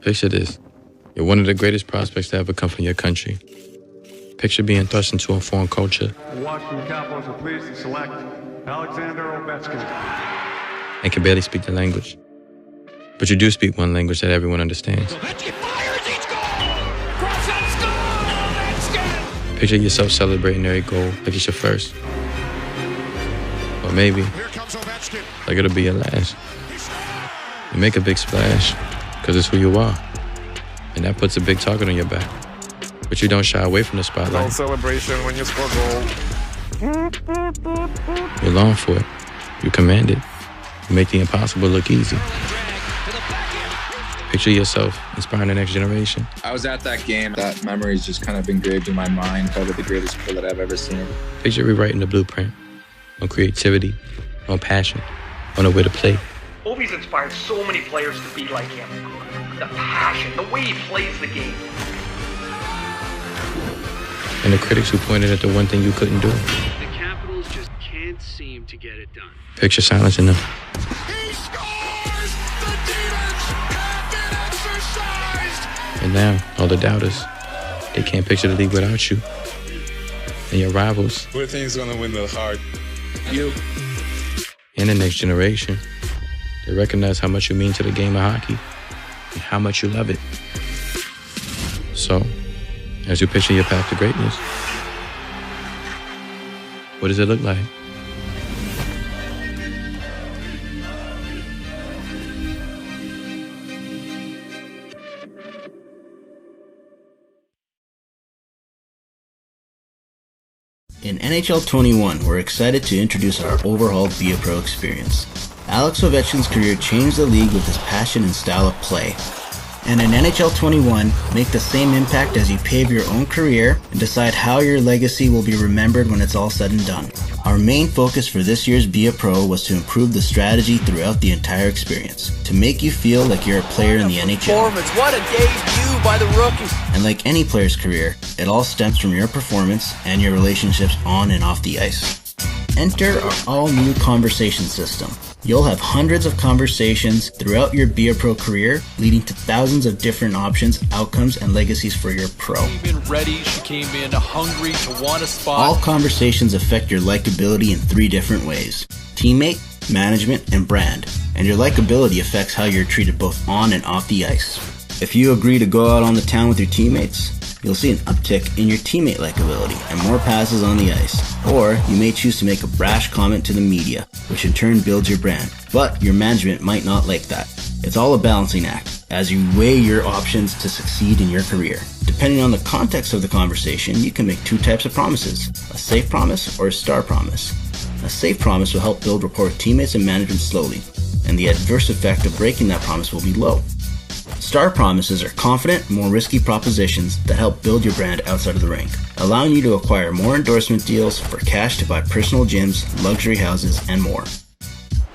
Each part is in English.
Picture this. You're one of the greatest prospects to ever come from your country. Picture being thrust into a foreign culture. The Washington Capitals are pleased to select Alexander Ovechkin. And can barely speak the language. But you do speak one language that everyone understands. Ovechkin fires, he scores! Cross-up score! Ovechkin! Picture yourself celebrating every goal like it's your first. Or maybe, like it'll be your last. You make a big splash, because it's who you are. And that puts a big target on your back. But you don't shy away from the spotlight. No celebration when you score goal. You long for it. You command it. You make the impossible look easy. Picture yourself inspiring the next generation. I was at that game. That memory's just kind of engraved in my mind. Probably the greatest goal that I've ever seen. Picture rewriting the blueprint on creativity, on passion, on a way to play. Ovi's inspired so many players to be like him. The passion, the way he plays the game. And the critics who pointed at the one thing you couldn't do. The Capitals just can't seem to get it done. Picture silencing them. He scores! The demons have been exorcised! And now, all the doubters, they can't picture the league without you. And your rivals. Who do you think is going to win the heart? You. And the next generation. They recognize how much you mean to the game of hockey and how much you love it. So, as you picture your path to greatness, what does it look like? In NHL 21, we're excited to introduce our overhauled Be a Pro experience. Alex Ovechkin's career changed the league with his passion and style of play. And in NHL 21, make the same impact as you pave your own career and decide how your legacy will be remembered when it's all said and done. Our main focus for this year's Be a Pro was to improve the strategy throughout the entire experience, to make you feel like you're a player in the NHL. What a debut by the rookie! And like any player's career, it all stems from your performance and your relationships on and off the ice. Enter our all-new conversation system. You'll have hundreds of conversations throughout your Be a Pro career, leading to thousands of different options, outcomes, and legacies for your pro. She came in ready, she came in hungry to want a spot. All conversations affect your likability in 3 different ways: teammate, management, and brand. And your likability affects how you're treated both on and off the ice. If you agree to go out on the town with your teammates, you'll see an uptick in your teammate likability and more passes on the ice. Or you may choose to make a brash comment to the media, which in turn builds your brand. But your management might not like that. It's all a balancing act as you weigh your options to succeed in your career. Depending on the context of the conversation, you can make 2 types of promises: a safe promise or a star promise. A safe promise will help build rapport with teammates and management slowly, and the adverse effect of breaking that promise will be low. Star promises are confident, more risky propositions that help build your brand outside of the rink, allowing you to acquire more endorsement deals for cash to buy personal gyms, luxury houses, and more.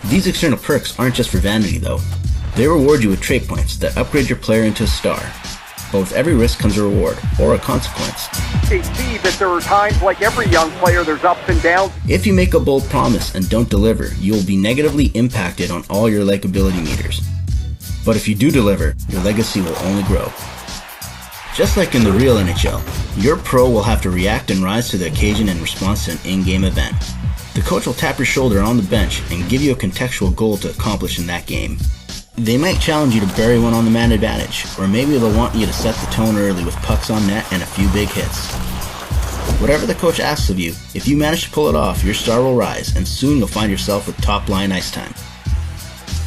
These external perks aren't just for vanity though. They reward you with trait points that upgrade your player into a star. But with every risk comes a reward, or a consequence. They see that there are times, like every young player, there's ups and downs. If you make a bold promise and don't deliver, you will be negatively impacted on all your likability meters. But if you do deliver, your legacy will only grow. Just like in the real NHL, your pro will have to react and rise to the occasion in response to an in-game event. The coach will tap your shoulder on the bench and give you a contextual goal to accomplish in that game. They might challenge you to bury one on the man advantage, or maybe they'll want you to set the tone early with pucks on net and a few big hits. Whatever the coach asks of you, if you manage to pull it off, your star will rise, and soon you'll find yourself with top-line ice time.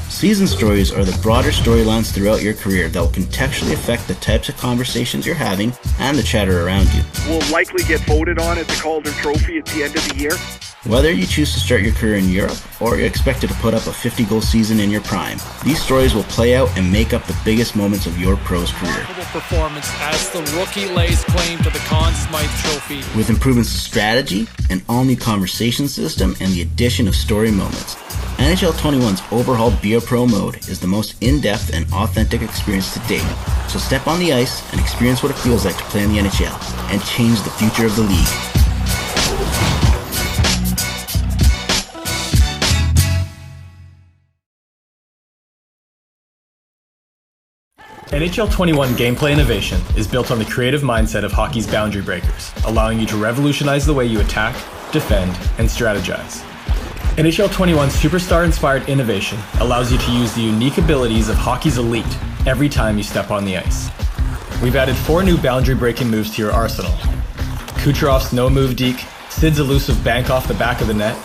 Season stories are the broader storylines throughout your career that will contextually affect the types of conversations you're having and the chatter around you. Will likely get voted on at the Calder Trophy at the end of the year. Whether you choose to start your career in Europe or you're expected to put up a 50-goal season in your prime, these stories will play out and make up the biggest moments of your pro's career. Performance as the rookie lays claim to the Conn Smythe Trophy. With improvements to strategy, an all-new conversation system, and the addition of story moments, NHL 21's overhauled Be a Pro mode is the most in-depth and authentic experience to date. So step on the ice and experience what it feels like to play in the NHL and change the future of the league. NHL 21 gameplay innovation is built on the creative mindset of hockey's boundary breakers, allowing you to revolutionize the way you attack, defend, and strategize. NHL 21's superstar-inspired innovation allows you to use the unique abilities of hockey's elite every time you step on the ice. We've added 4 new boundary-breaking moves to your arsenal. Kucherov's no-move deke, Sid's elusive bank off the back of the net,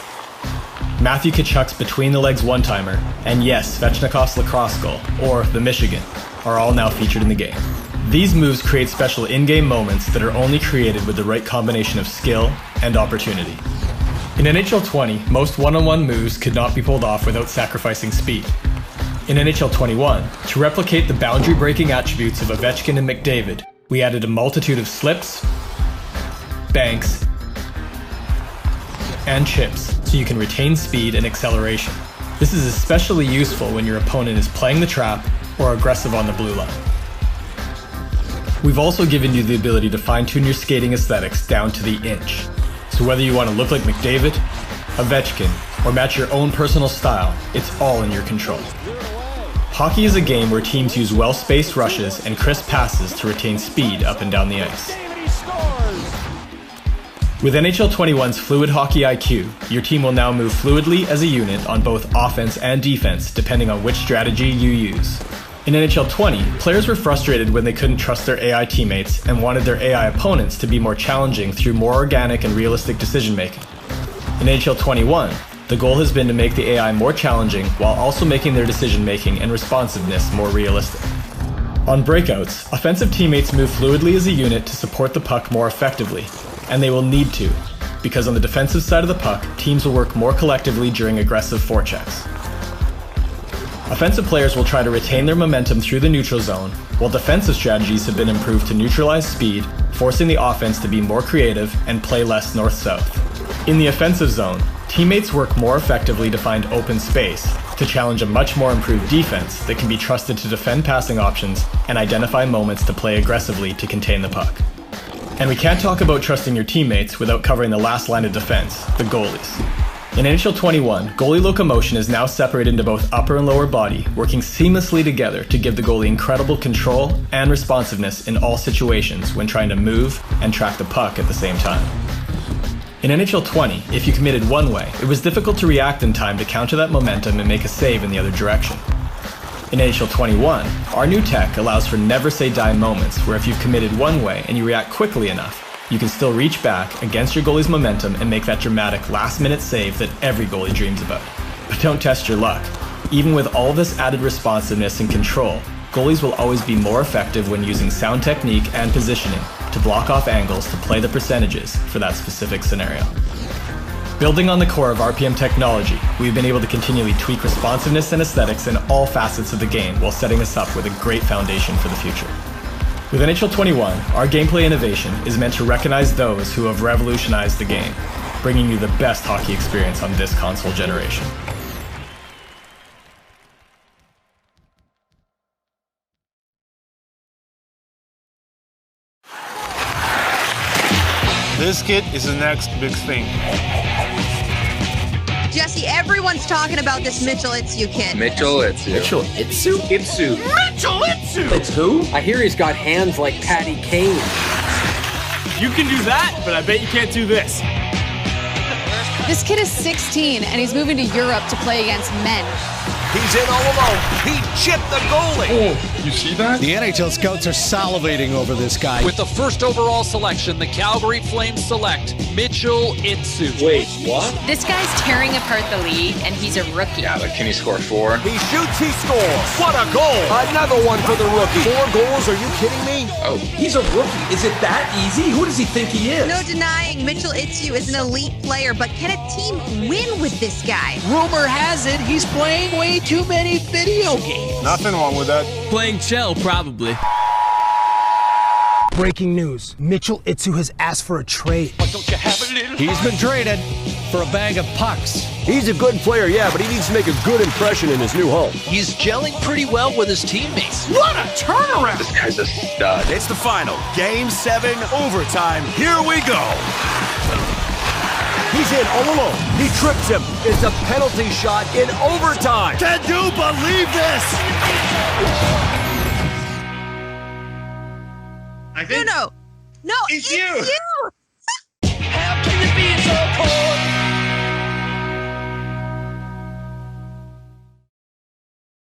Matthew Tkachuk's between-the-legs one-timer, and yes, Svechnikov's lacrosse goal, or the Michigan, are all now featured in the game. These moves create special in-game moments that are only created with the right combination of skill and opportunity. In NHL 20, most one-on-one moves could not be pulled off without sacrificing speed. In NHL 21, to replicate the boundary-breaking attributes of Ovechkin and McDavid, we added a multitude of slips, banks, and chips so you can retain speed and acceleration. This is especially useful when your opponent is playing the trap or aggressive on the blue line. We've also given you the ability to fine-tune your skating aesthetics down to the inch. So whether you want to look like McDavid, Ovechkin, or match your own personal style, it's all in your control. Hockey is a game where teams use well-spaced rushes and crisp passes to retain speed up and down the ice. With NHL 21's Fluid Hockey IQ, your team will now move fluidly as a unit on both offense and defense depending on which strategy you use. In NHL 20, players were frustrated when they couldn't trust their AI teammates and wanted their AI opponents to be more challenging through more organic and realistic decision-making. In NHL 21, the goal has been to make the AI more challenging while also making their decision-making and responsiveness more realistic. On breakouts, offensive teammates move fluidly as a unit to support the puck more effectively, and they will need to, because on the defensive side of the puck, teams will work more collectively during aggressive forechecks. Offensive players will try to retain their momentum through the neutral zone, while defensive strategies have been improved to neutralize speed, forcing the offense to be more creative and play less north-south. In the offensive zone, teammates work more effectively to find open space, to challenge a much more improved defense that can be trusted to defend passing options and identify moments to play aggressively to contain the puck. And we can't talk about trusting your teammates without covering the last line of defense, the goalies. In NHL 21, goalie locomotion is now separated into both upper and lower body, working seamlessly together to give the goalie incredible control and responsiveness in all situations when trying to move and track the puck at the same time. In NHL 20, if you committed one way, it was difficult to react in time to counter that momentum and make a save in the other direction. In NHL 21, our new tech allows for never-say-die moments where if you've committed one way and you react quickly enough, you can still reach back against your goalie's momentum and make that dramatic last-minute save that every goalie dreams about. But don't test your luck. Even with all this added responsiveness and control, goalies will always be more effective when using sound technique and positioning to block off angles to play the percentages for that specific scenario. Building on the core of RPM technology, we've been able to continually tweak responsiveness and aesthetics in all facets of the game while setting us up with a great foundation for the future. With NHL 21, our gameplay innovation is meant to recognize those who have revolutionized the game, bringing you the best hockey experience on this console generation. This kid is the next big thing. Jesse, everyone's talking about this Mitchell Itsu kid. Mitchell Itsu. Mitchell Itsu? Mitchell Itsu! It's who? I hear he's got hands like Patty Kane. You can do that, but I bet you can't do this. This kid is 16 and he's moving to Europe to play against men. He's in all alone. He chipped the goalie. Oh, you see that? The NHL scouts are salivating over this guy. With the first overall selection, the Calgary Flames select Mitchell Itsu. Wait, what? This guy's tearing apart the league and he's a rookie. Yeah, but can he score 4? He shoots, he scores. What a goal. Another one for the rookie. 4 goals, are you kidding me? Oh, he's a rookie. Is it that easy? Who does he think he is? No denying Mitchell Itsu is an elite player, but can a team win with this guy? Rumor has it he's playing way too many video games. Nothing wrong with that. Playing shell, probably. Breaking news. Mitchell Itsu has asked for a trade. He's been traded For a bag of pucks. He's a good player, yeah, but he needs to make a good impression in his new home. He's gelling pretty well with his teammates. What a turnaround! This guy's a stud. It's the final. Game 7, overtime. Here we go. He's in all alone. He trips him. It's a penalty shot in overtime. Can you believe this? No, it's you.